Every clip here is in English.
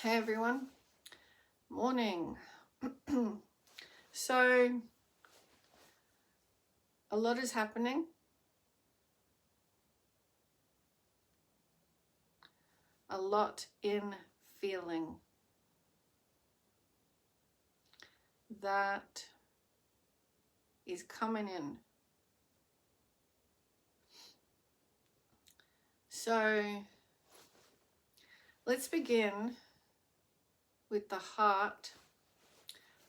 Hey everyone, morning. So a lot is happening. A lot in feeling that is coming in. So let's begin with the heart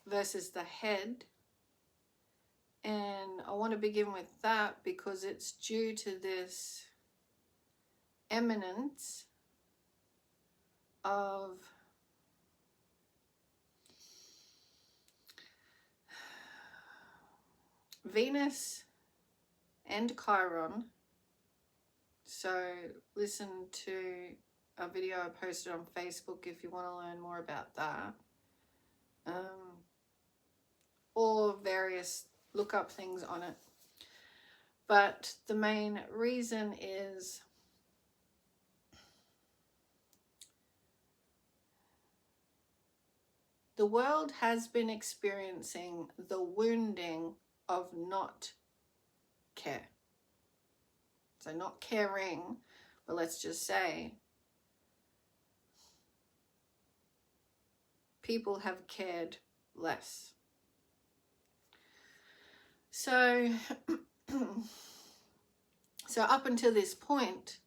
versus the head. And I want to begin with that because it's due to this eminence of Venus and Chiron. So listen to a video I posted on Facebook if you want to learn more about that. Or various look up things on it. But the main reason is the world has been experiencing the wounding of not care. So not caring, but let's just say people have cared less. So up until this point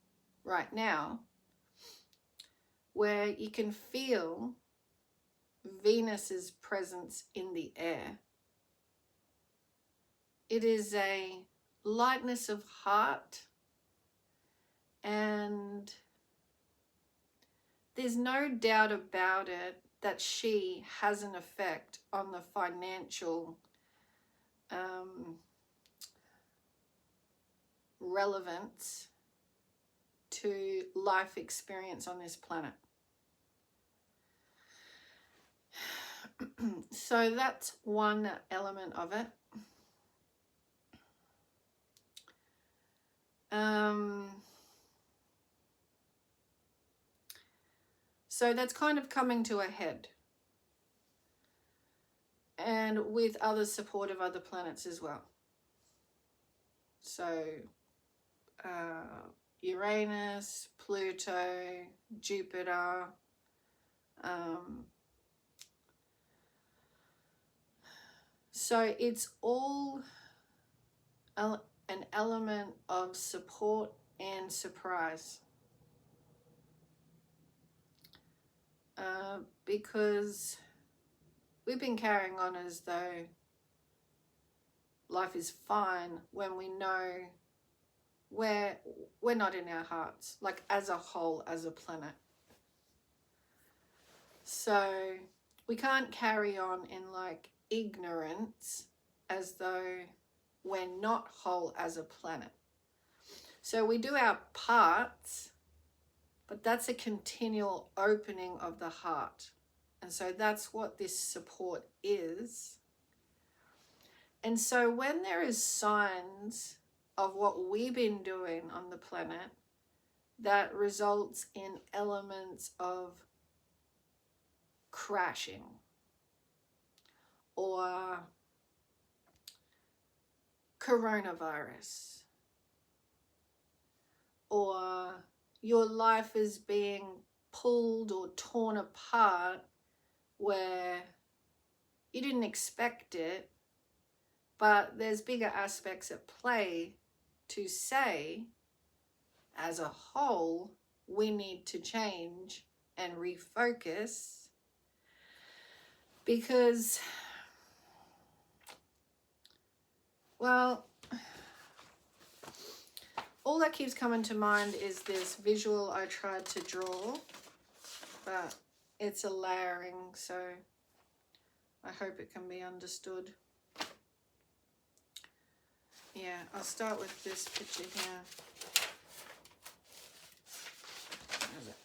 right now, where you can feel Venus's presence in the air, it is a lightness of heart, and there's no doubt about it that she has an effect on the financial relevance to life experience on this planet. So that's one element of it. So that's kind of coming to a head. And with other support of other planets as well. So Uranus, Pluto, Jupiter, so it's all an element of support and surprise. Because we've been carrying on as though life is fine when we know we're not in our hearts, like as a whole, as a planet. So we can't carry on in like ignorance as though we're not whole as a planet. So we do our parts, but that's a continual opening of the heart. And so that's what this support is. And so when there is signs of what we've been doing on the planet that results in elements of crashing or coronavirus, or your life is being pulled or torn apart where you didn't expect it, but there's bigger aspects at play to say, as a whole, we need to change and refocus, because, well, all that keeps coming to mind is this visual I tried to draw, but it's a layering, so I hope it can be understood. Yeah, I'll start with this picture here. Where is it?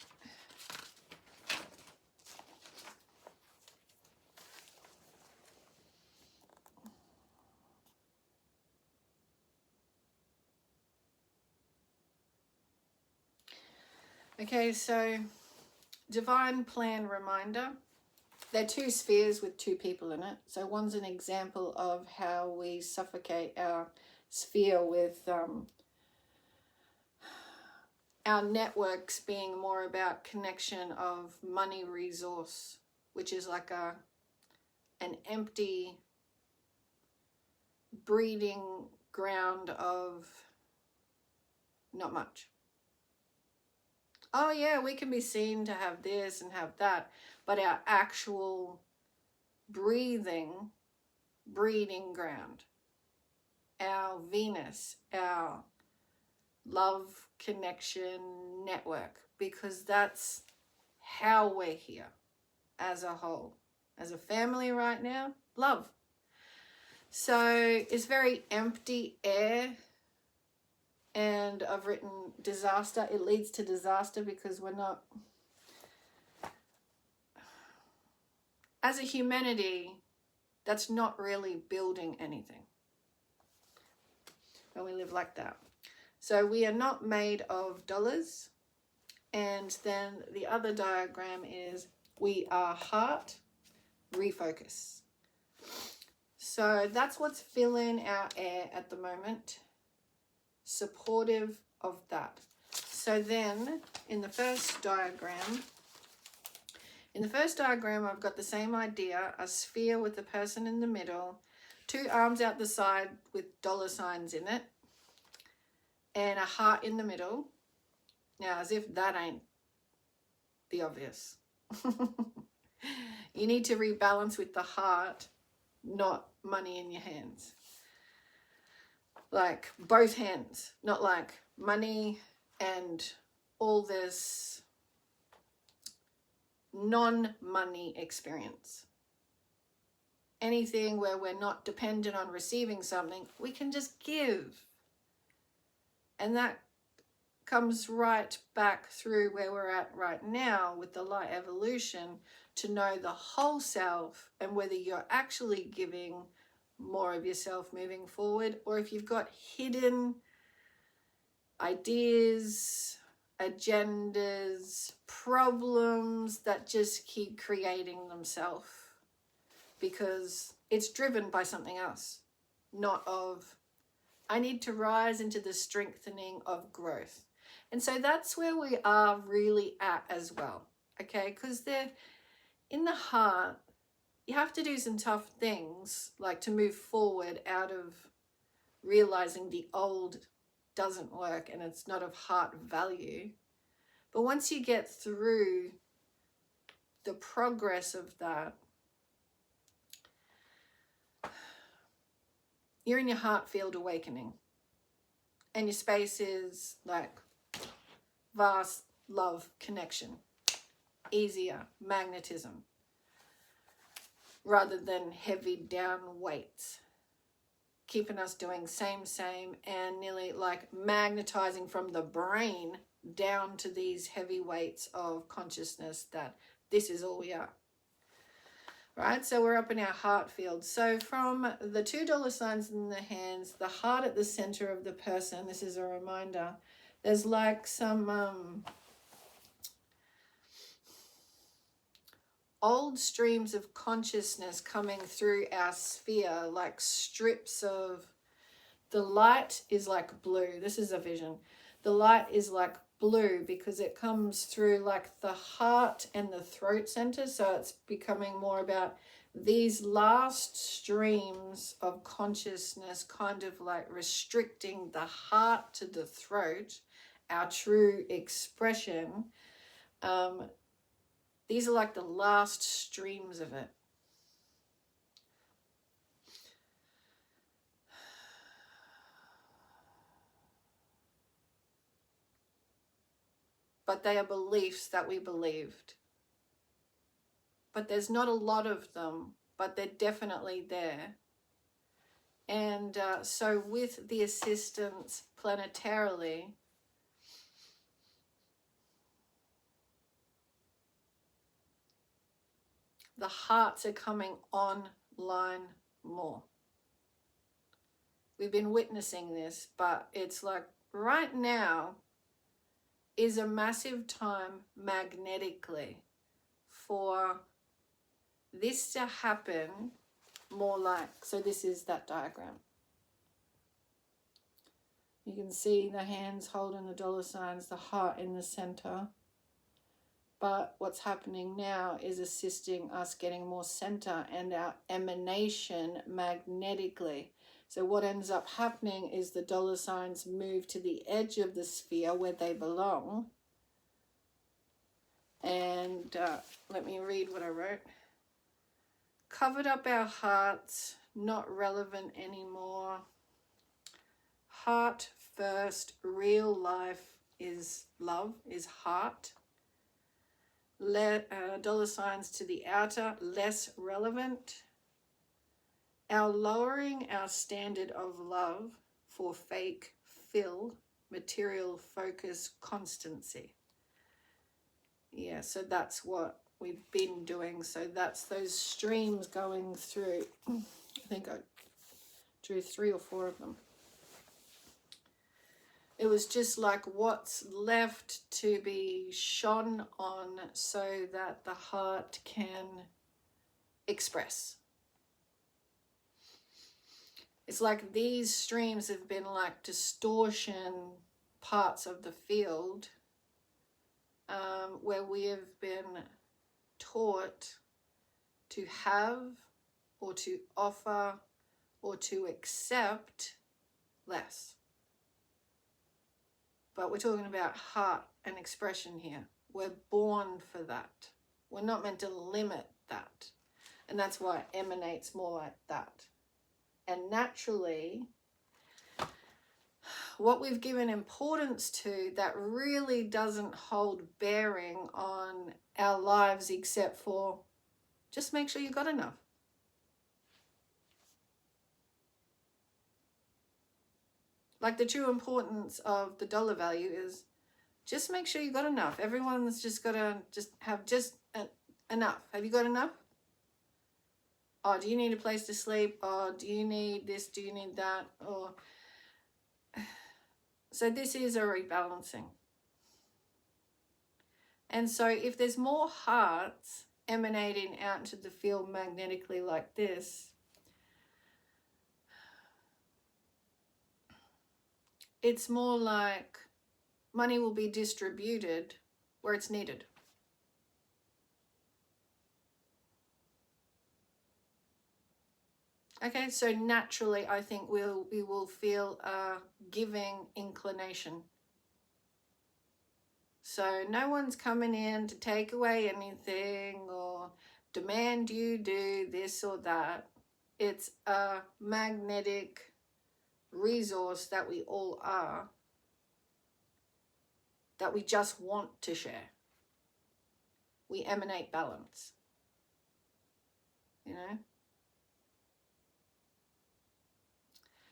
Okay, so divine plan reminder. They're two spheres with two people in it. So one's an example of how we suffocate our sphere with our networks being more about connection of money resource, which is like an empty breeding ground of not much. Oh yeah, we can be seen to have this and have that, but our actual breeding ground, our Venus, our love connection network, because that's how we're here as a whole, as a family right now, love. So it's very empty air. And I've written disaster. It leads to disaster because we're not, as a humanity, that's not really building anything when we live like that. So we are not made of dollars. And then the other diagram is we are heart, refocus. So that's what's filling our air at the moment. Supportive of that. So then in the first diagram I've got the same idea, a sphere with the person in the middle, two arms out the side with dollar signs in it, and a heart in the middle. Now, as if that ain't the obvious. You need to rebalance with the heart, not money in your hands. Like both hands, not like money and all this non-money experience. Anything where we're not dependent on receiving something, we can just give. And that comes right back through where we're at right now with the light evolution, to know the whole self and whether you're actually giving more of yourself moving forward, or if you've got hidden ideas, agendas, problems that just keep creating themselves because it's driven by something else, not of I need to rise into the strengthening of growth. And so that's where we are really at as well, okay? Because they're in the heart. You have to do some tough things, like to move forward out of realizing the old doesn't work and it's not of heart value. But once you get through the progress of that, you're in your heart field awakening. And your space is like vast love connection, easier magnetism, rather than heavy down weights, keeping us doing same, and nearly like magnetizing from the brain down to these heavy weights of consciousness that this is all we are. Right? So we're up in our heart field. So from the $2 signs in the hands, the heart at the center of the person, this is a reminder, there's like some old streams of consciousness coming through our sphere, like strips of, the light is like blue. This is a vision. The light is like blue because it comes through like the heart and the throat center. So it's becoming more about these last streams of consciousness, kind of like restricting the heart to the throat, our true expression. These are like the last streams of it. But they are beliefs that we believed. But there's not a lot of them, but they're definitely there. And so with the assistance planetarily, the hearts are coming online more. We've been witnessing this, but it's like right now is a massive time magnetically for this to happen more like, so this is that diagram. You can see the hands holding the dollar signs, the heart in the center. But what's happening now is assisting us getting more center and our emanation magnetically. So what ends up happening is the dollar signs move to the edge of the sphere where they belong. And let me read what I wrote. Covered up our hearts, not relevant anymore. Heart first, real life is love, is heart. Dollar signs to the outer, less relevant. Our lowering our standard of love for fake fill, material focus, constancy. Yeah, so that's what we've been doing. So that's those streams going through. I think I drew 3 or 4 of them. It was just like what's left to be shone on so that the heart can express. It's like these streams have been like distortion parts of the field where we have been taught to have or to offer or to accept less. But we're talking about heart and expression here. We're born for that. We're not meant to limit that. And that's why it emanates more like that. And naturally, what we've given importance to that really doesn't hold bearing on our lives except for just make sure you got enough. Like the true importance of the dollar value is just make sure you got enough. Everyone's just got to just have enough. Have you got enough? Oh, do you need a place to sleep? Oh, do you need this? Do you need that? Or so this is a rebalancing. And so if there's more hearts emanating out into the field magnetically like this, it's more like money will be distributed where it's needed. Okay, so naturally I think we will feel a giving inclination. So no one's coming in to take away anything or demand you do this or that. It's a magnetic resource that we all are, that we just want to share. We emanate balance, you know?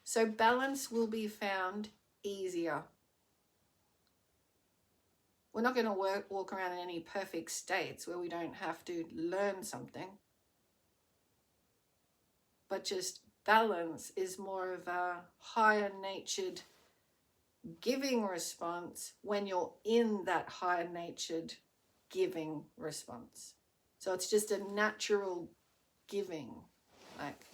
So balance will be found easier. We're not going to walk around in any perfect states where we don't have to learn something. But just balance is more of a higher natured giving response when you're in that higher natured giving response. So it's just a natural giving. Like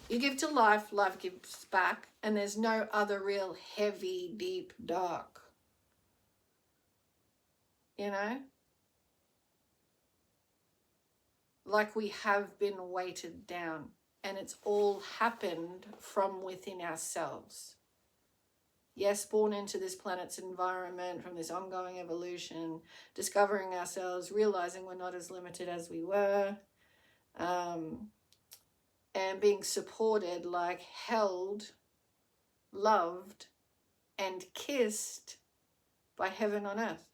you give to life, life gives back, and there's no other real heavy, deep, dark. You know? Like we have been weighted down, and it's all happened from within ourselves. Yes, born into this planet's environment, from this ongoing evolution, discovering ourselves, realizing we're not as limited as we were, and being supported, like held, loved, and kissed by heaven on earth.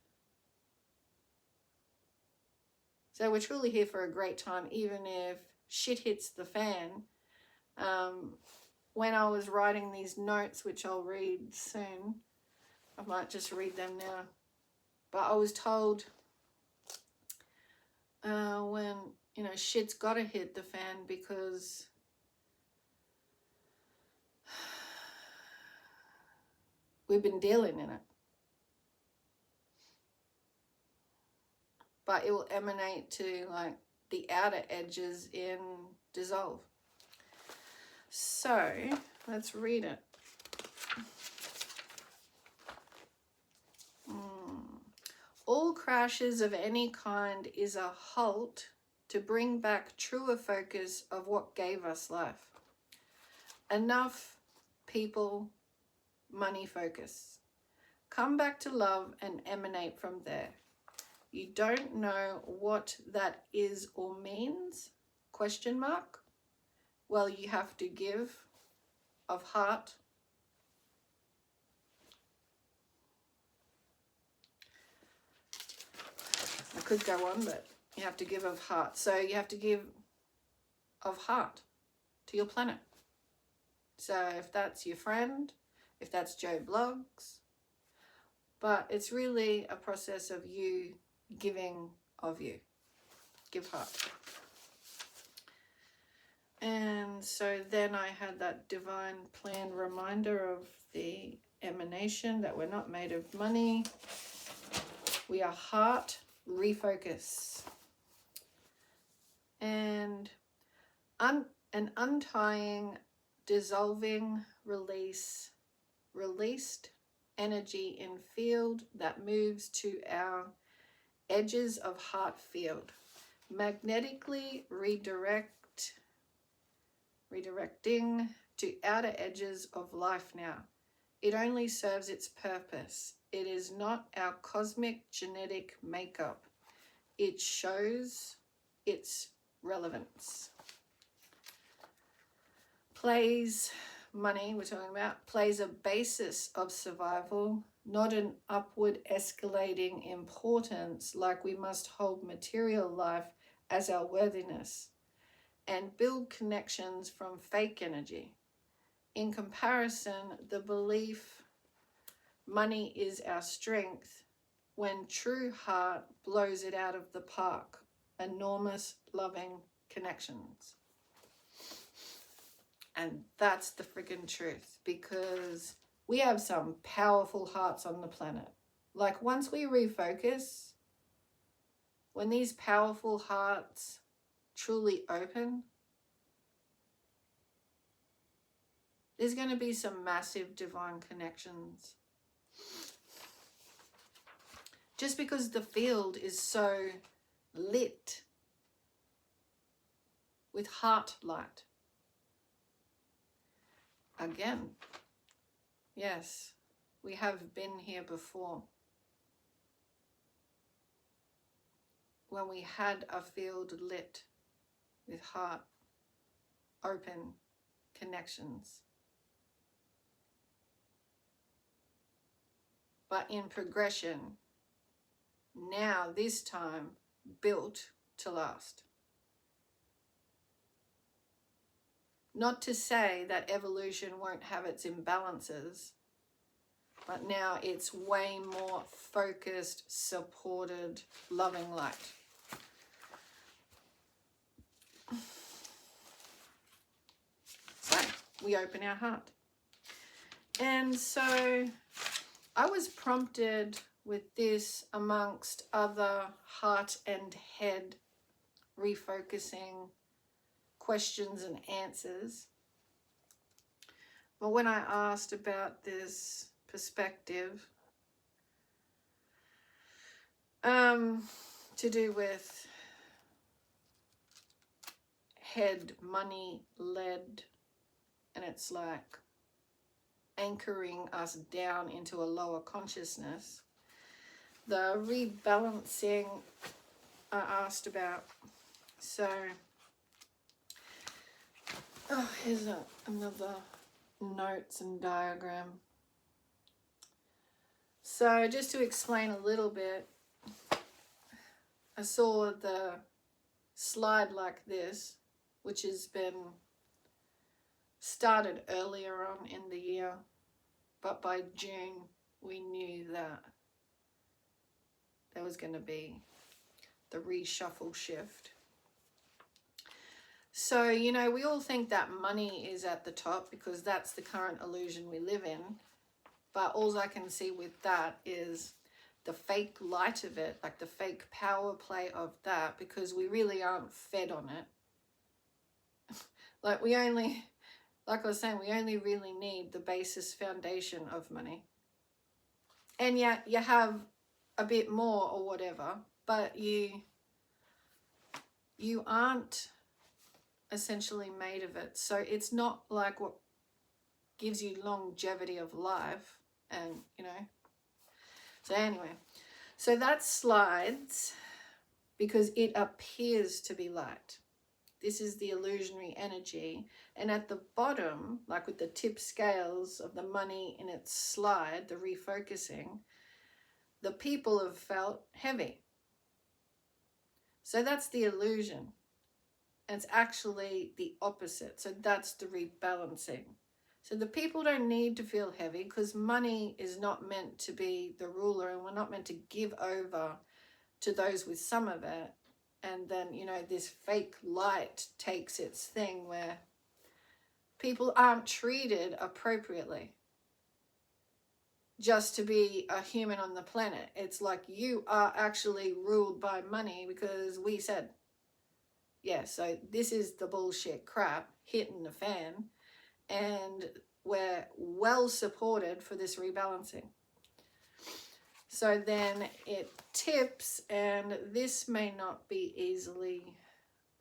So we're truly here for a great time, even if shit hits the fan. When I was writing these notes, which I'll read soon, I might just read them now. But I was told when, you know, shit's got to hit the fan because we've been dealing in it. but it will emanate to like the outer edges in dissolve. So let's read it. All crashes of any kind is a halt to bring back truer focus of what gave us life. Enough, people, money focus. Come back to love and emanate from there. You don't know what that is or means? Question mark. Well, you have to give of heart. I could go on, but you have to give of heart. So you have to give of heart to your planet. So if that's your friend, if that's Joe Blogs, but it's really a process of you giving of you. Give heart. And so then I had that divine plan reminder of the emanation that we're not made of money. We are heart. Refocus. And an untying, dissolving, released energy in field that moves to our edges of heart field. Magnetically redirecting to outer edges of life now. It only serves its purpose. It is not our cosmic genetic makeup. It shows its relevance. Plays, money we're talking about, plays a basis of survival, not an upward escalating importance like we must hold material life as our worthiness and build connections from fake energy. In comparison, the belief money is our strength when true heart blows it out of the park. Enormous loving connections. And that's the friggin' truth, because we have some powerful hearts on the planet. Like once we refocus, when these powerful hearts truly open, there's going to be some massive divine connections. Just because the field is so lit with heart light. Again, yes, we have been here before. When we had a field lit with heart open connections. But in progression, now this time built to last. Not to say that evolution won't have its imbalances, but now it's way more focused, supported, loving light. So we open our heart. And so I was prompted with this amongst other heart and head refocusing questions and answers. But when I asked about this perspective, to do with head, money, led, and it's like anchoring us down into a lower consciousness, the rebalancing I asked about. So, here's another notes and diagram. So just to explain a little bit, I saw the slide like this, which has been started earlier on in the year, but by June we knew that there was going to be the reshuffle shift. So, you know, we all think that money is at the top because that's the current illusion we live in. But all I can see with that is the fake light of it, like the fake power play of that, because we really aren't fed on it. Like we only, like I was saying, we only really need the basis foundation of money. And yet you have a bit more or whatever, but you aren't essentially made of it. So it's not like what gives you longevity of life. And so anyway, so that slides because it appears to be light. This is the illusionary energy. And at the bottom, like with the tip scales of the money in its slide, the refocusing, the people have felt heavy. So that's the illusion. And it's actually the opposite. So that's the rebalancing. So the people don't need to feel heavy because money is not meant to be the ruler, and we're not meant to give over to those with some of it. And then, this fake light takes its thing where people aren't treated appropriately just to be a human on the planet. It's like you are actually ruled by money because we said, yeah, so this is the bullshit crap hitting the fan, and we're well supported for this rebalancing. So then it tips, and this may not be easily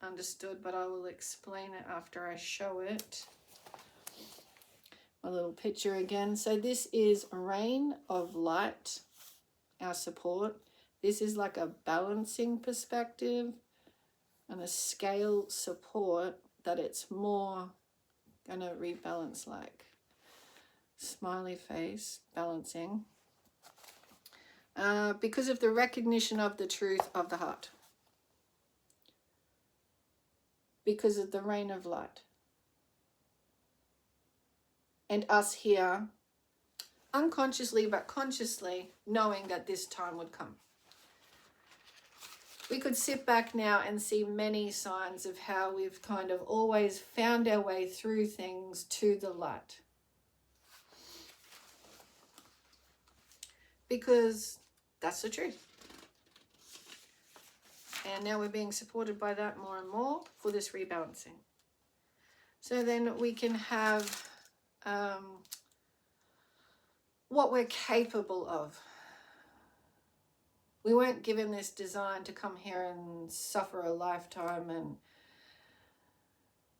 understood, but I will explain it after I show it. My little picture again. So this is a rain of light, our support. This is like a balancing perspective and a scale support that it's more going to rebalance, like smiley face, balancing. Because of the recognition of the truth of the heart. Because of the rain of light. And us here, unconsciously but consciously, knowing that this time would come. We could sit back now and see many signs of how we've kind of always found our way through things to the light. Because that's the truth. And now we're being supported by that more and more for this rebalancing. So then we can have what we're capable of. We weren't given this design to come here and suffer a lifetime and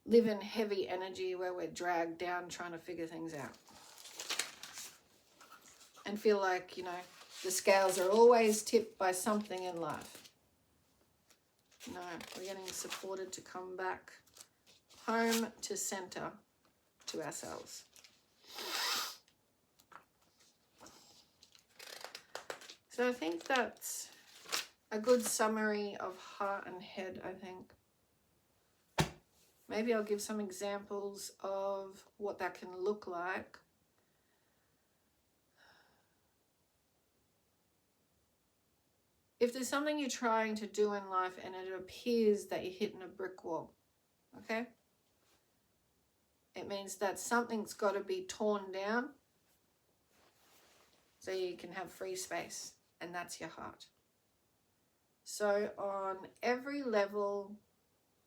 live in heavy energy where we're dragged down trying to figure things out. And feel like, the scales are always tipped by something in life. No, we're getting supported to come back home to center to ourselves. So I think that's a good summary of heart and head, I think. Maybe I'll give some examples of what that can look like. If there's something you're trying to do in life and it appears that you're hitting a brick wall, okay? It means that something's got to be torn down so you can have free space, and that's your heart. So on every level,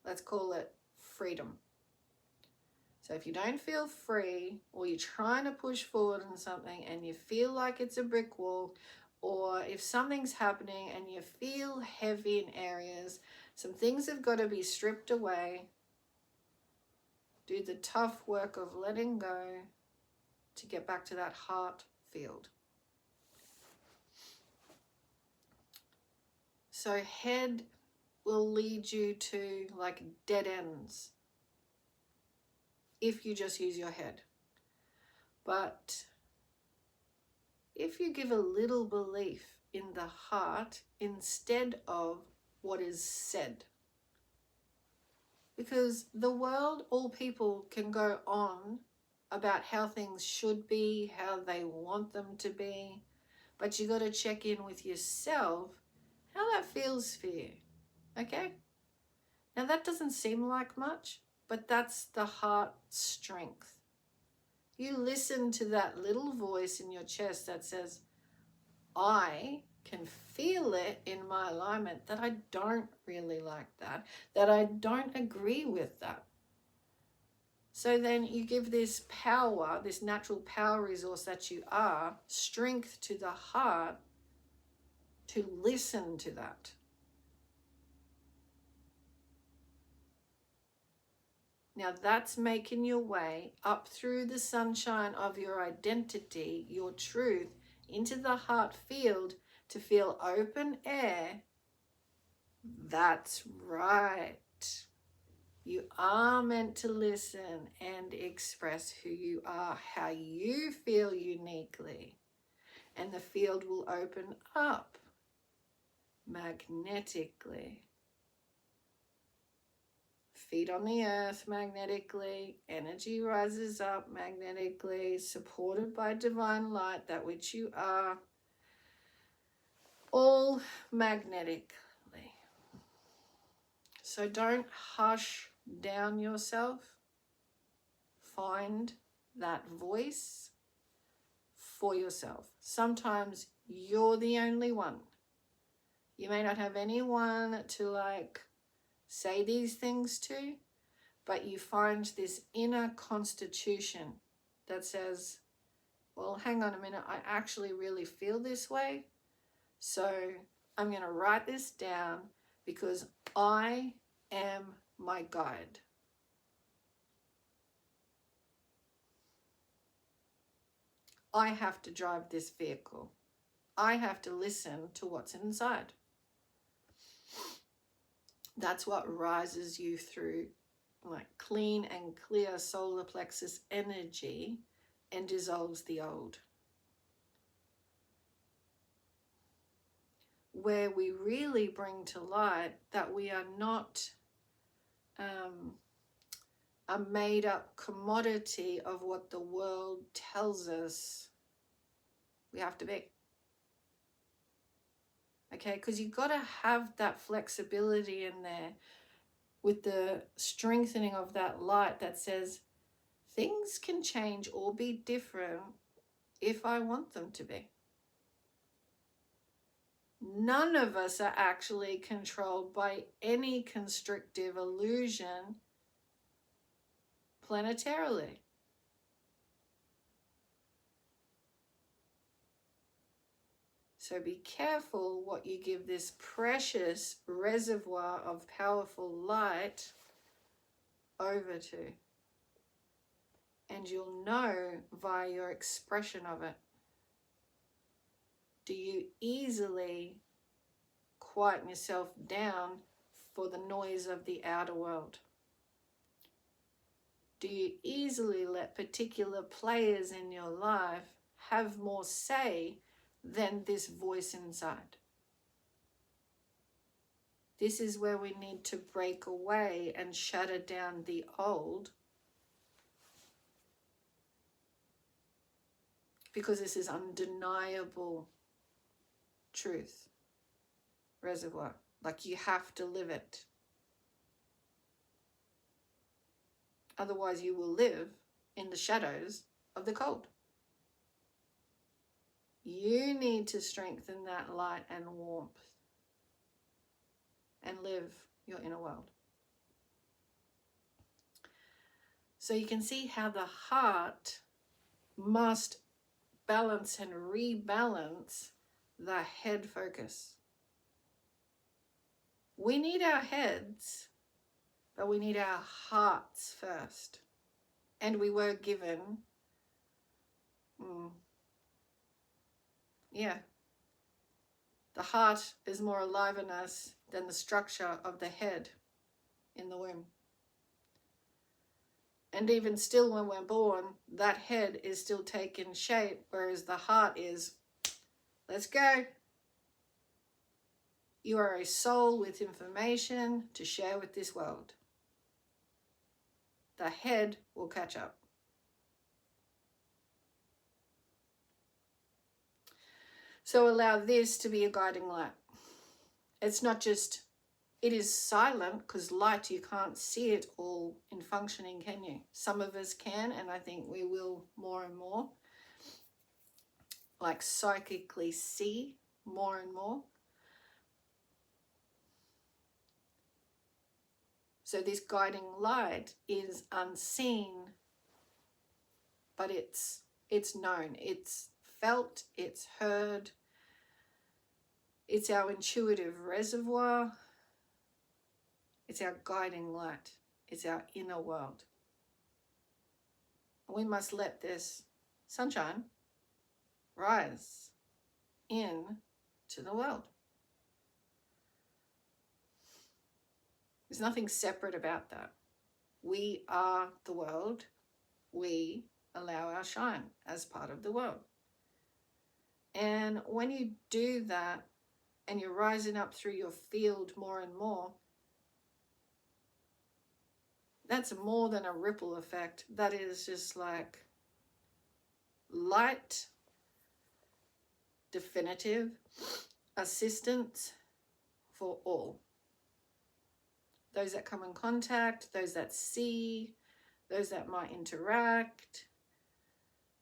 let's call it freedom. So if you don't feel free, or you're trying to push forward on something and you feel like it's a brick wall, or if something's happening and you feel heavy in areas, some things have got to be stripped away. Do the tough work of letting go to get back to that heart field. So head will lead you to like dead ends if you just use your head. But if you give a little belief in the heart instead of what is said. Because the world, all people can go on about how things should be, how they want them to be, but you got to check in with yourself how that feels for you, okay? Now that doesn't seem like much, but that's the heart strength. You listen to that little voice in your chest that says, I can feel it in my alignment that I don't really like that I don't agree with that. So then you give this power, this natural power resource that you are, strength to the heart to listen to that. Now that's making your way up through the sunshine of your identity, your truth, into the heart field to feel open air. That's right. You are meant to listen and express who you are, how you feel uniquely. And the field will open up magnetically. Feet on the earth magnetically, energy rises up magnetically, supported by divine light, that which you are, all magnetically. So don't hush down yourself. Find that voice for yourself. Sometimes you're the only one. You may not have anyone to say these things to, but you find this inner constitution that says, well, hang on a minute, I actually really feel this way. So I'm going to write this down because I am my guide. I have to drive this vehicle. I have to listen to what's inside. That's what rises you through clean and clear solar plexus energy and dissolves the old. Where we really bring to light that we are not a made-up commodity of what the world tells us we have to be. Okay, because you've got to have that flexibility in there with the strengthening of that light that says things can change or be different if I want them to be. None of us are actually controlled by any constrictive illusion planetarily. So be careful what you give this precious reservoir of powerful light over to. And you'll know via your expression of it. Do you easily quieten yourself down for the noise of the outer world? Do you easily let particular players in your life have more say than this voice inside? This is where we need to break away and shatter down the old, because this is undeniable truth reservoir. You have to live it. Otherwise you will live in the shadows of the cold. You need to strengthen that light and warmth and live your inner world. So you can see how the heart must balance and rebalance the head focus. We need our heads, but we need our hearts first. And we were given, the heart is more alive in us than the structure of the head in the womb. And even still when we're born, that head is still taking shape, whereas the heart is, let's go. You are a soul with information to share with this world. The head will catch up. So allow this to be a guiding light. It's not just, it is silent, because light, you can't see it all in functioning, can you? Some of us can, and I think we will more and more. Psychically see more and more. So this guiding light is unseen, but it's known, it's felt, it's heard. It's our intuitive reservoir. It's our guiding light. It's our inner world. We must let this sunshine rise in to the world. There's nothing separate about that. We are the world. We allow our shine as part of the world. And when you do that and you're rising up through your field more and more, that's more than a ripple effect. That is just like light, definitive assistance for all. Those that come in contact, those that see, those that might interact,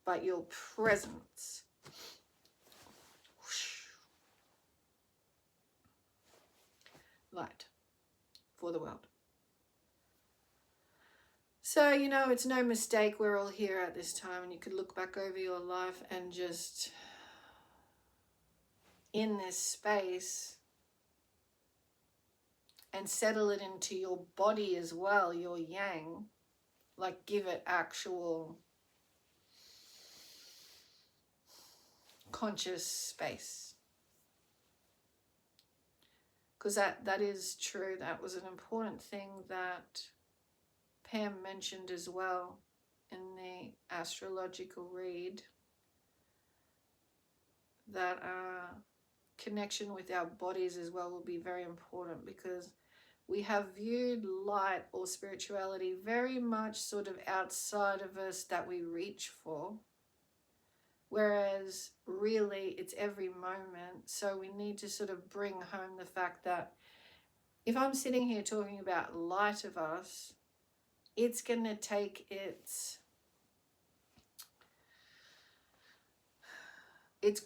but your presence. Light for the world. So, you know, it's no mistake we're all here at this time, and you could look back over your life and just in this space and settle it into your body as well, your yang, like give it actual conscious space. Because that is true. That was an important thing that Pam mentioned as well in the astrological read, that connection with our bodies as well will be very important, because we have viewed light or spirituality very much sort of outside of us that we reach for, whereas really it's every moment. So we need to sort of bring home the fact that if I'm sitting here talking about light of us, it's going to take it's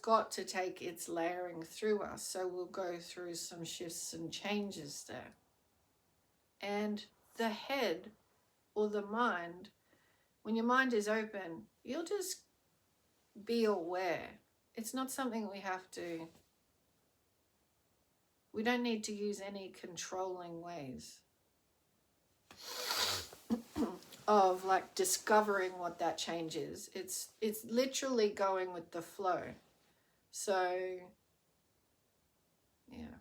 got to take its layering through us. So we'll go through some shifts and changes there. And the head or the mind, when your mind is open, you'll just be aware. It's not something we don't need to use any controlling ways of like discovering what that change is. It's literally going with the flow. So yeah,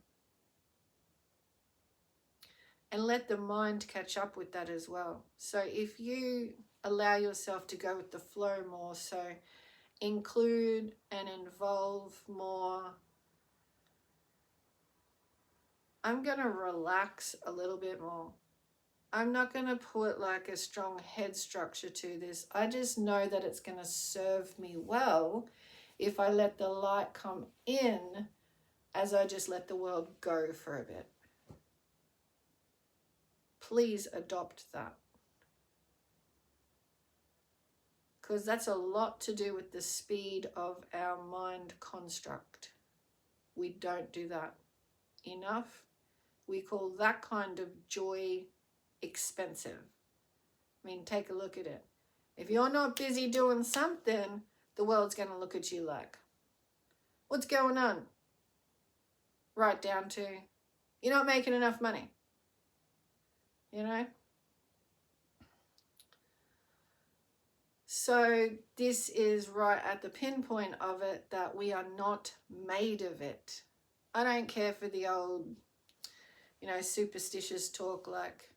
and let the mind catch up with that as well. So if you allow yourself to go with the flow more, so include and involve more, I'm going to relax a little bit more. I'm not going to put like a strong head structure to this. I just know that it's going to serve me well if I let the light come in as I just let the world go for a bit. Please adopt that. Because that's a lot to do with the speed of our mind construct. We don't do that enough. We call that kind of joy expensive. I mean, take a look at it. If you're not busy doing something, the world's going to look at you like, what's going on? Right down to, you're not making enough money. You know? So this is right at the pinpoint of it, that we are not made of it. I don't care for the old, you know, superstitious talk like,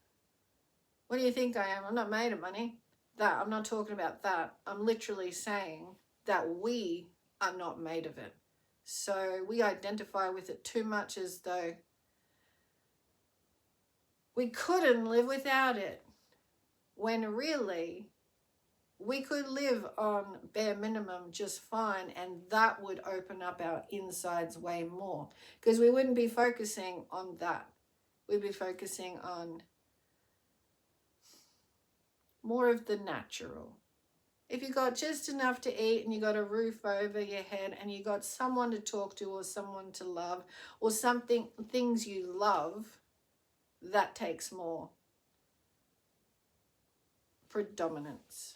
what do you think I am? I'm not made of money. That, I'm not talking about that. I'm literally saying that we are not made of it. So we identify with it too much as though we couldn't live without it, when really we could live on bare minimum just fine, and that would open up our insides way more, because we wouldn't be focusing on that. We'd be focusing on more of the natural. If you got just enough to eat and you got a roof over your head and you got someone to talk to or someone to love or things you love, that takes more predominance.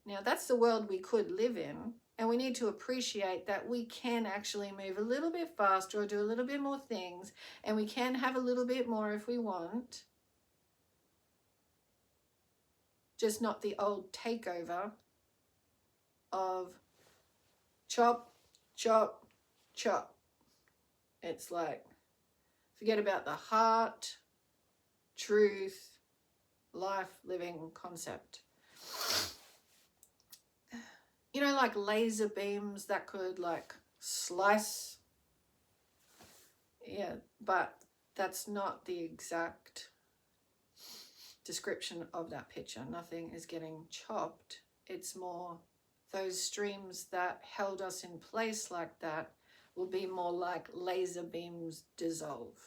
Now, that's the world we could live in, and we need to appreciate that we can actually move a little bit faster or do a little bit more things, and we can have a little bit more if we want. Just not the old takeover of chop, chop, chop. It's like, forget about the heart, truth, life living concept. You know, like laser beams that could like slice. Yeah, but that's not the exact description of that picture. Nothing is getting chopped. It's more those streams that held us in place like that will be more like laser beams dissolve.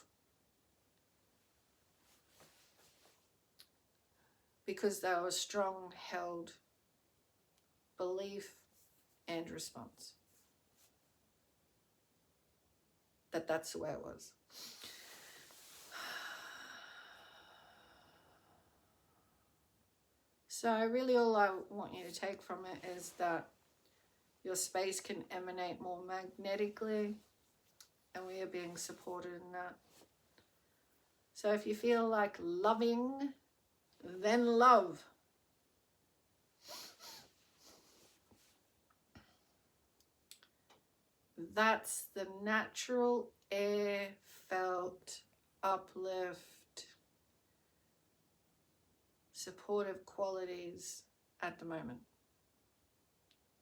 Because they were strong held belief and response. That's the way it was. So really all I want you to take from it is that your space can emanate more magnetically, and we are being supported in that. So if you feel like loving, then love. That's the natural air felt uplift, supportive qualities at the moment.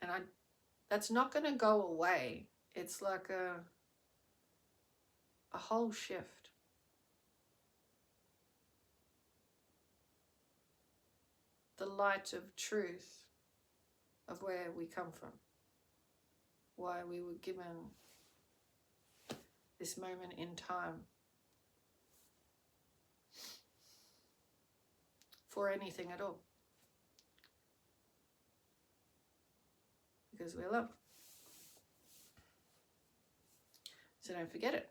And that's not going to go away. It's like a whole shift. The light of truth of where we come from. Why we were given this moment in time for anything at all. Because we're loved. So don't forget it.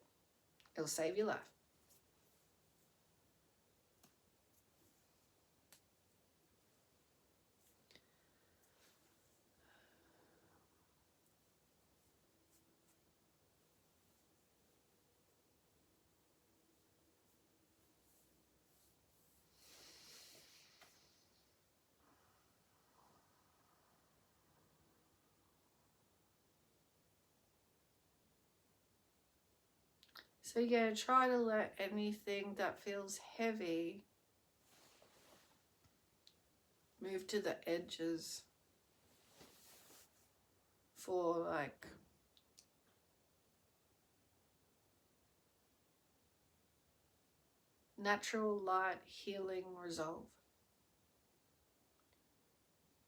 It'll save your life. So yeah, try to let anything that feels heavy move to the edges for like natural light healing resolve.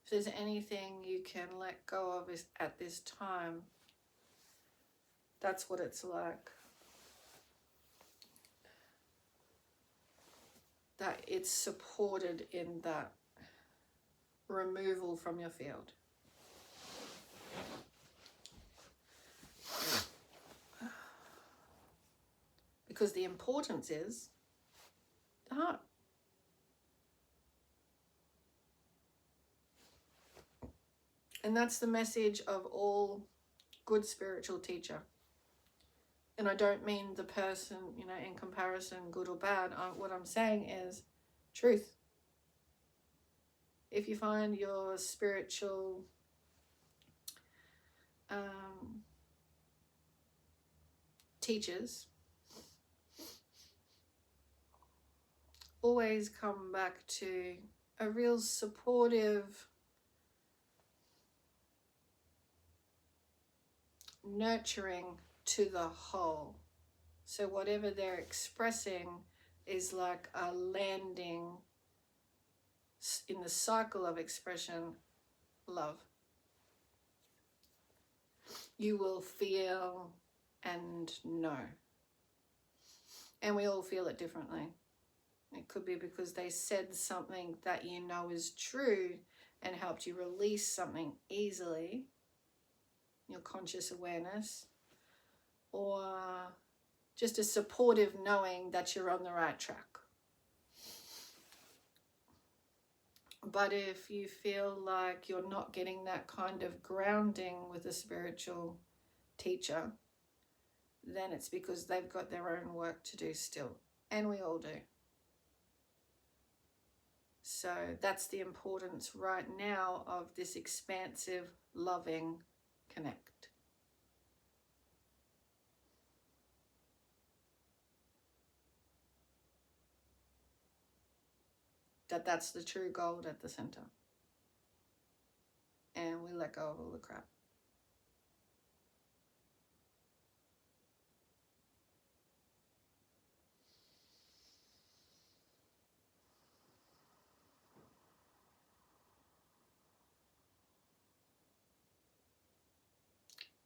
If there's anything you can let go of at this time, that's what it's like. That it's supported in that removal from your field. Because the importance is the heart. And that's the message of all good spiritual teacher. And I don't mean the person, in comparison, good or bad. What I'm saying is truth. If you find your spiritual teachers always come back to a real supportive, nurturing to the whole. So whatever they're expressing is like a landing in the cycle of expression, love. You will feel and know. And we all feel it differently. It could be because they said something that you know is true and helped you release something easily, your conscious awareness, or just a supportive knowing that you're on the right track. But if you feel like you're not getting that kind of grounding with a spiritual teacher, then it's because they've got their own work to do still. And we all do. So that's the importance right now of this expansive, loving connect. That's the true gold at the center. And we let go of all the crap.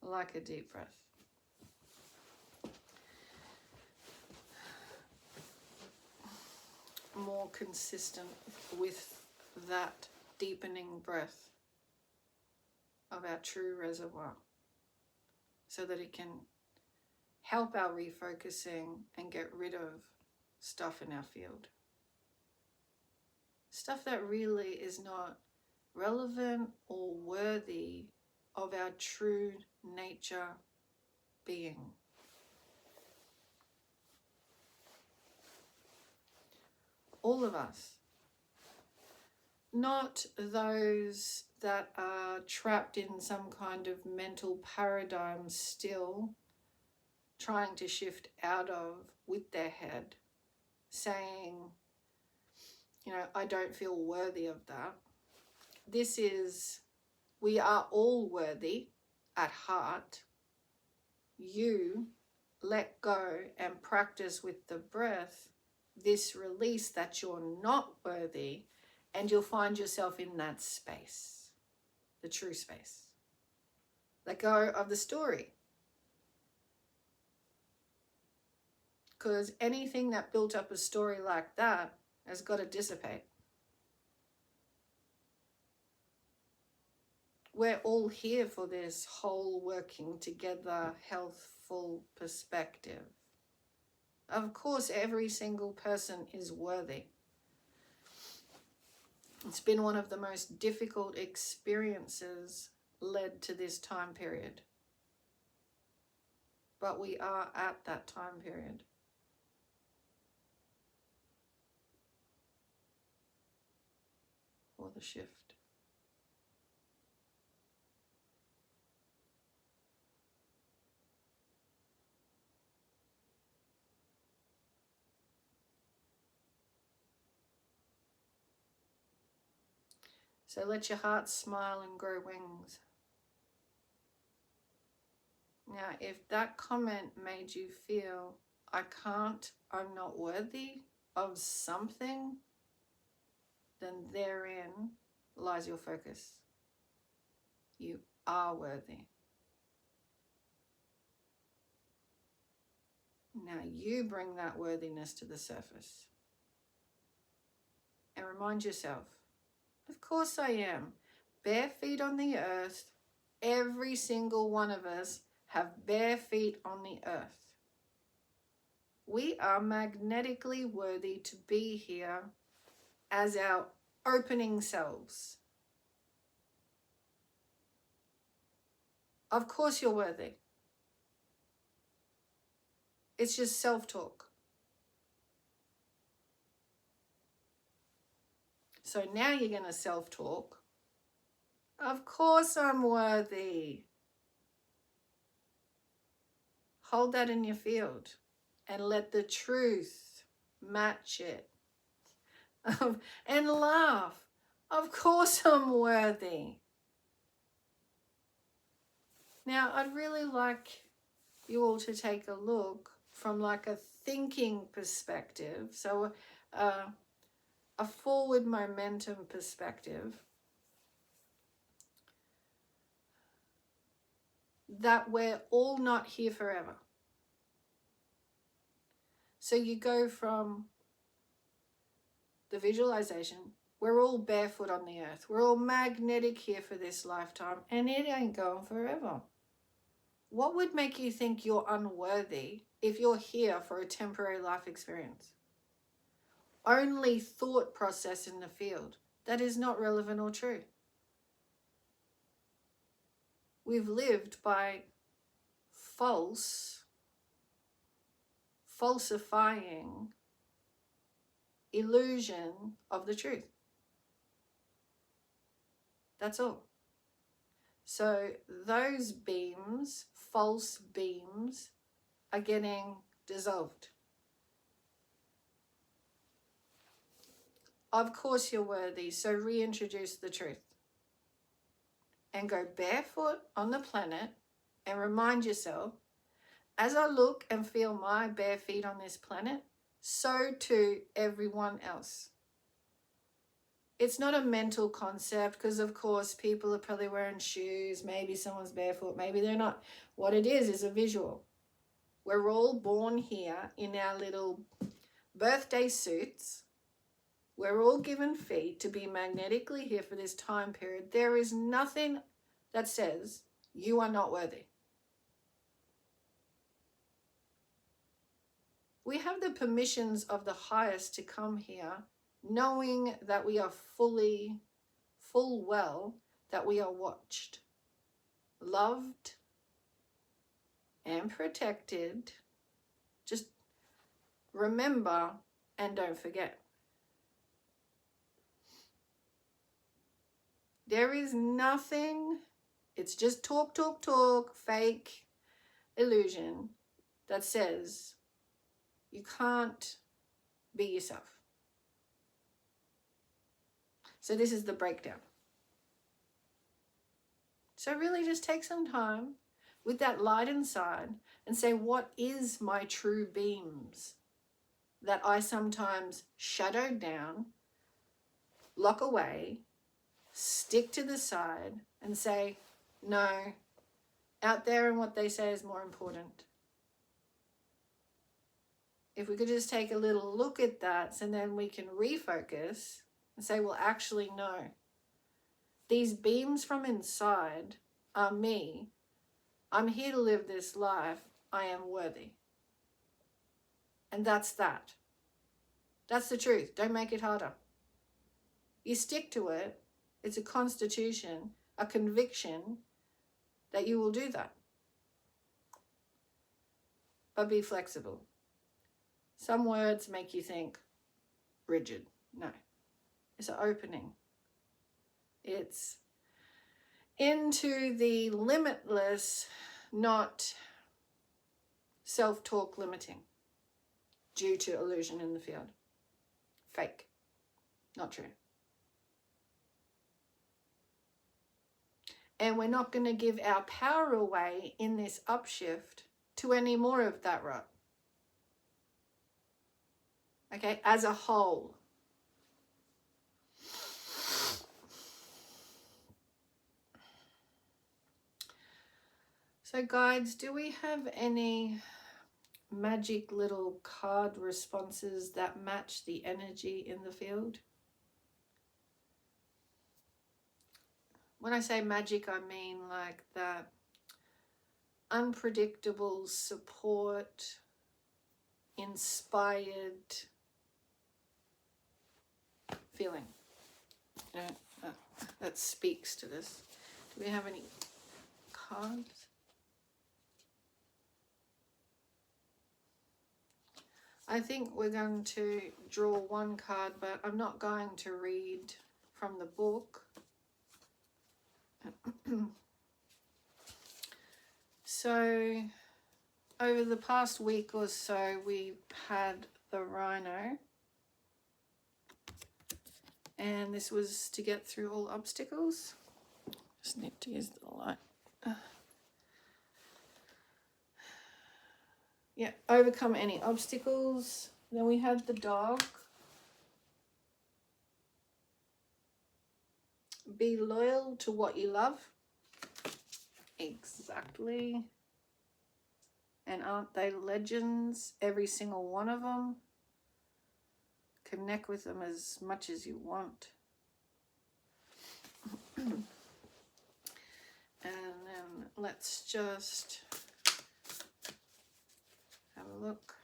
Like a deep breath. More consistent with that deepening breath of our true reservoir, so that it can help our refocusing and get rid of stuff in our field. Stuff that really is not relevant or worthy of our true nature being. All of us. Not those that are trapped in some kind of mental paradigm still, trying to shift out of with their head, saying, you know, I don't feel worthy of that. This is, we are all worthy at heart. You let go and practice with the breath this release that you're not worthy, and you'll find yourself in that space, the true space. Let go of the story. Because anything that built up a story like that has got to dissipate. We're all here for this whole working together, healthful perspective. Of course, every single person is worthy. It's been one of the most difficult experiences led to this time period. But we are at that time period. For the shift. So let your heart smile and grow wings. Now, if that comment made you feel, I can't, I'm not worthy of something, then therein lies your focus. You are worthy. Now you bring that worthiness to the surface. And remind yourself, of course I am. Bare feet on the earth. Every single one of us have bare feet on the earth. We are magnetically worthy to be here as our opening selves. Of course you're worthy. It's just self-talk. So now you're going to self-talk. Of course I'm worthy. Hold that in your field and let the truth match it. And laugh. Of course I'm worthy. Now, I'd really like you all to take a look from like a thinking perspective. So a forward momentum perspective. That we're all not here forever. So you go from the visualization, we're all barefoot on the earth. We're all magnetic here for this lifetime, and it ain't going forever. What would make you think you're unworthy if you're here for a temporary life experience? Only thought process in the field. That is not relevant or true. We've lived by falsifying illusion of the truth. That's all. So those beams, false beams, are getting dissolved. Of course you're worthy, so reintroduce the truth. And go barefoot on the planet and remind yourself, as I look and feel my bare feet on this planet, so too everyone else. It's not a mental concept, because of course people are probably wearing shoes, maybe someone's barefoot, maybe they're not. What it is a visual. We're all born here in our little birthday suits. We're all given feet to be magnetically here for this time period. There is nothing that says you are not worthy. We have the permissions of the highest to come here, knowing that we are full well, that we are watched, loved, and protected. Just remember and don't forget. There is nothing, it's just talk, fake illusion that says you can't be yourself. So this is the breakdown. So really just take some time with that light inside and say, what is my true beams that I sometimes shadow down, lock away, stick to the side and say, no, out there and what they say is more important. If we could just take a little look at that, and then we can refocus and say, well, actually, no. These beams from inside are me. I'm here to live this life. I am worthy. And that's that. That's the truth. Don't make it harder. You stick to it. It's a constitution, a conviction that you will do that. But be flexible. Some words make you think rigid. No. It's an opening. It's into the limitless, not self-talk limiting due to illusion in the field. Fake. Not true. And we're not going to give our power away in this upshift to any more of that rot. Okay, as a whole. So guides, do we have any magic little card responses that match the energy in the field? When I say magic, I mean like that unpredictable support, inspired feeling. That speaks to this. Do we have any cards? I think we're going to draw one card, but I'm not going to read from the book. So over the past week or so, we've had the rhino, and this was to get through all obstacles. Just need to use the light. Yeah, overcome any obstacles. Then we had the dog. Be loyal to what you love. Exactly. And aren't they legends? Every single one of them. Connect with them as much as you want. And then let's just have a look.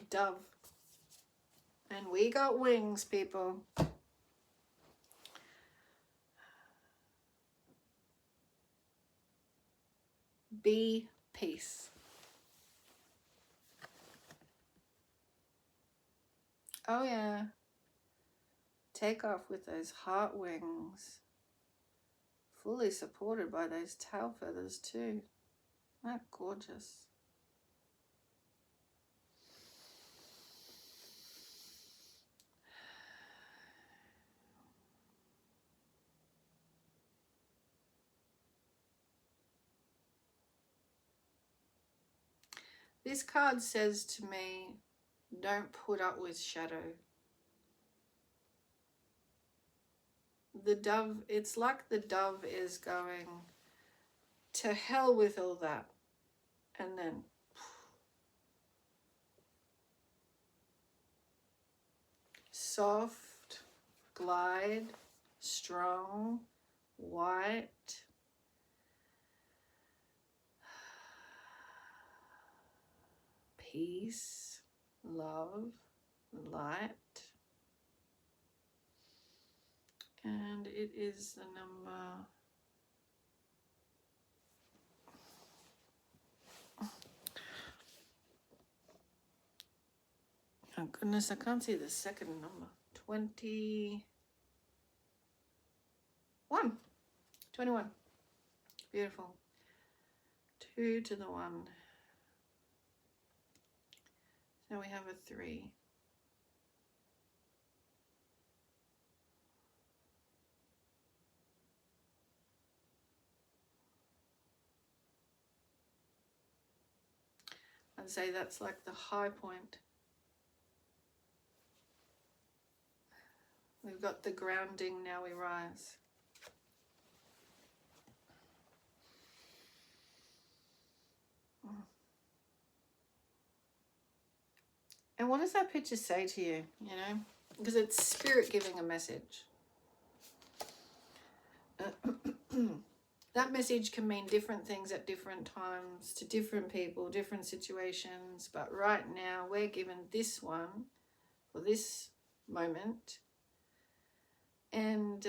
Dove. And we got wings, people. Be peace. Oh yeah. Take off with those heart wings. Fully supported by those tail feathers too. Isn't that gorgeous? This card says to me, don't put up with shadow. The dove, it's like the dove is going, to hell with all that. And then, soft, glide, strong, white. Peace, love, light. And it is the number... Oh goodness, I can't see the second number. 21. 21. Beautiful. 2 to the 1. So we have a 3. I'd say that's like the high point. We've got the grounding, now we rise. And what does that picture say to you, you know? Because it's spirit giving a message. That message can mean different things at different times, to different people, different situations. But right now, we're given this one for this moment. And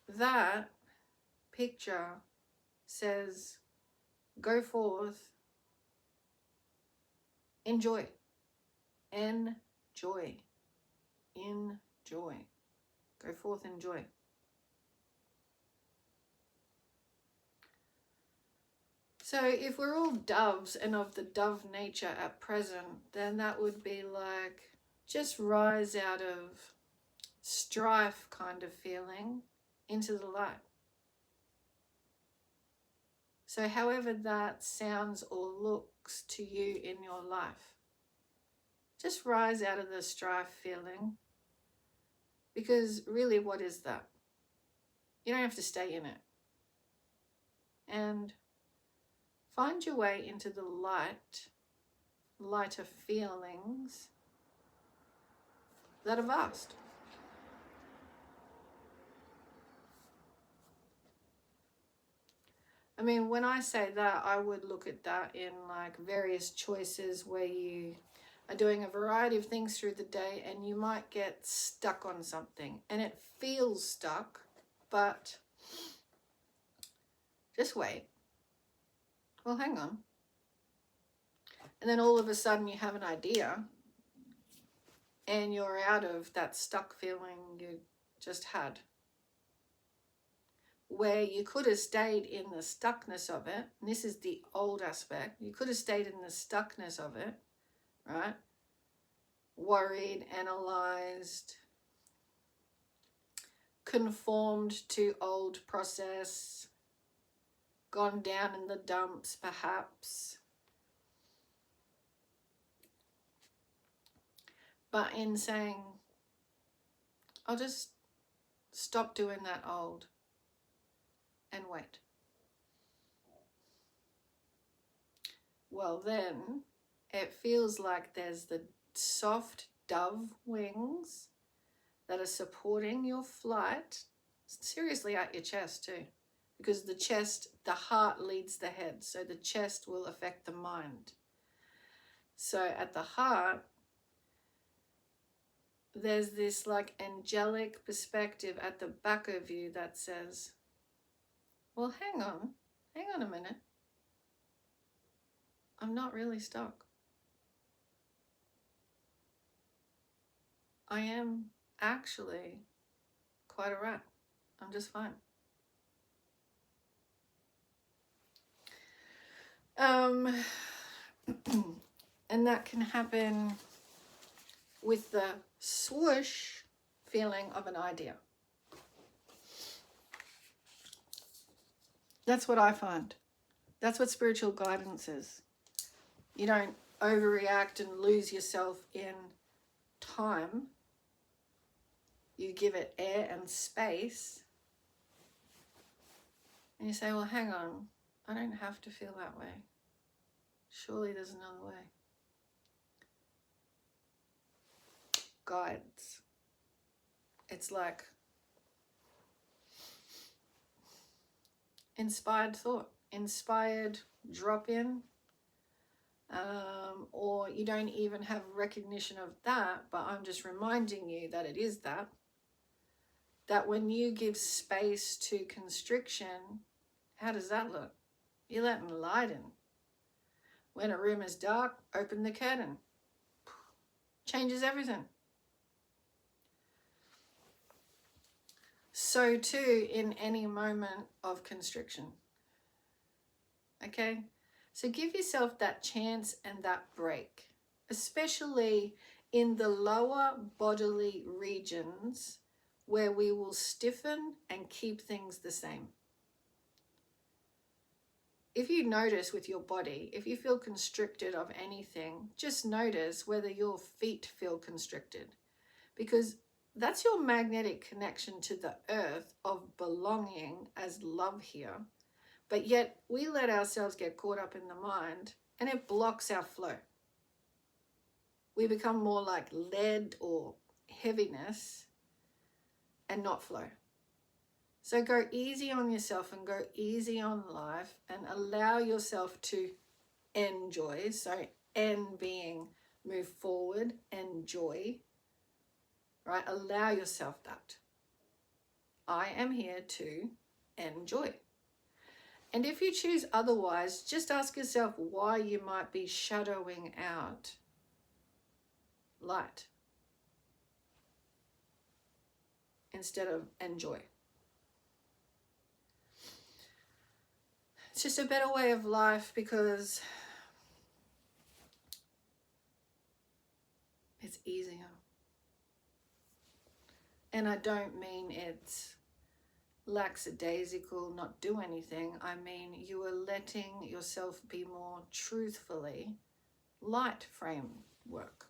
that picture says, go forth, enjoy. Enjoy. Enjoy. Go forth, enjoy. So if we're all doves and of the dove nature at present, then that would be like, just rise out of strife kind of feeling into the light. So however that sounds or looks to you in your life, just rise out of the strife feeling, because really, what is that? You don't have to stay in it. And find your way into the light, lighter feelings that are vast. I mean, when I say that, I would look at that in like various choices where you are doing a variety of things through the day and you might get stuck on something and it feels stuck, but just wait. Well, hang on. And then all of a sudden you have an idea and you're out of that stuck feeling you just had. Where you could have stayed in the stuckness of it, and this is the old aspect, you could have stayed in the stuckness of it, right? Worried, analyzed, conformed to old process, gone down in the dumps perhaps, but in saying, I'll just stop doing that old and wait. Well, then it feels like there's the soft dove wings that are supporting your flight, seriously at your chest too, because the chest, the heart leads the head, so the chest will affect the mind. So at the heart, there's this like angelic perspective at the back of you that says, well, hang on a minute. I'm not really stuck. I am actually quite alright. I'm just fine. And that can happen with the swoosh feeling of an idea. That's what I find. That's what spiritual guidance is. You don't overreact and lose yourself in time. You give it air and space. And you say, well, hang on, I don't have to feel that way. Surely there's another way. Guides. It's like inspired thought, inspired drop in, or you don't even have recognition of that, but I'm just reminding you that it is that when you give space to constriction, how does that look? You're letting light in. When a room is dark, open the curtain. Changes everything. So too in any moment of constriction. Okay? So give yourself that chance and that break, especially in the lower bodily regions where we will stiffen and keep things the same. If you notice with your body, if you feel constricted of anything, just notice whether your feet feel constricted, because that's your magnetic connection to the earth of belonging as love here. But yet we let ourselves get caught up in the mind and it blocks our flow. We become more like lead or heaviness and not flow. So go easy on yourself and go easy on life and allow yourself to enjoy. So N being move forward, enjoy, right? Allow yourself that. I am here to enjoy. And if you choose otherwise, just ask yourself why you might be shadowing out light instead of enjoy. It's just a better way of life because it's easier. And I don't mean it's lackadaisical, not do anything. I mean you are letting yourself be more truthfully light framework,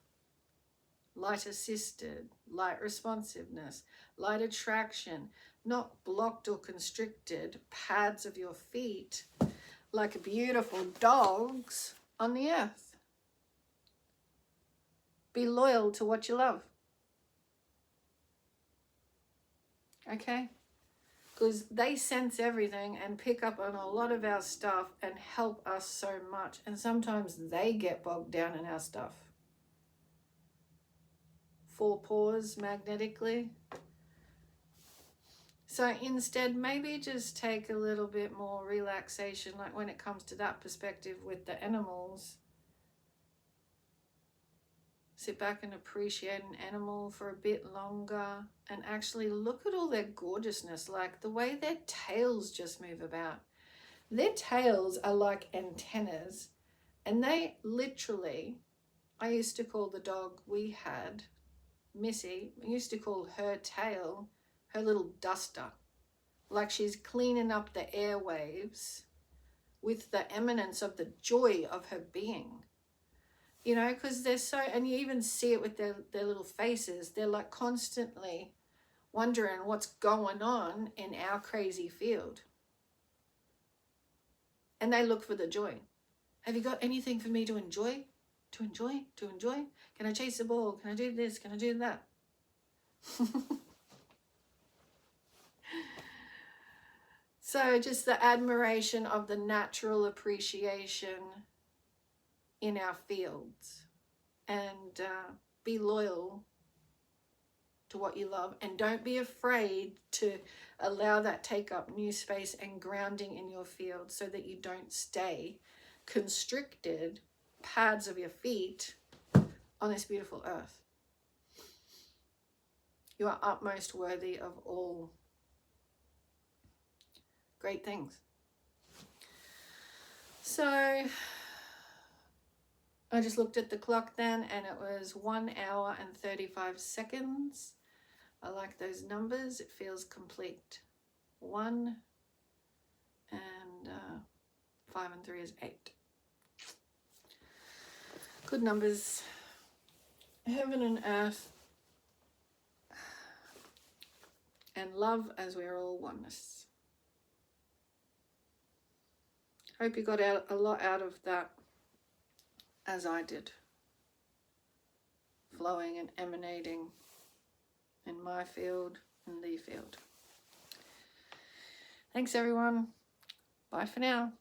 light assisted, light responsiveness, light attraction, not blocked or constricted pads of your feet like beautiful dogs on the earth. Be loyal to what you love. Okay? Because they sense everything and pick up on a lot of our stuff and help us so much. And sometimes they get bogged down in our stuff. 4 paws magnetically. So instead, maybe just take a little bit more relaxation, like when it comes to that perspective with the animals. Sit back and appreciate an animal for a bit longer and actually look at all their gorgeousness, like the way their tails just move about. Their tails are like antennas, and they literally, I used to call the dog we had, Missy, I used to call her tail her little duster, like she's cleaning up the airwaves with the eminence of the joy of her being. You know, because they're so, and you even see it with their little faces. They're like constantly wondering what's going on in our crazy field. And they look for the joy. Have you got anything for me to enjoy? To enjoy? To enjoy? Can I chase the ball? Can I do this? Can I do that? So just the admiration of the natural appreciation in our fields, and be loyal to what you love, and don't be afraid to allow that take up new space and grounding in your field, so that you don't stay constricted pads of your feet on this beautiful earth. You are utmost worthy of all great things. So I just looked at the clock then, and it was 1 hour and 35 seconds. I like those numbers. It feels complete. 1 and 5 and 3 is 8. Good numbers. Heaven and earth, and love as we're all oneness. Hope you got a lot out of that, as I did. Flowing and emanating in my field and the field. Thanks everyone. Bye for now.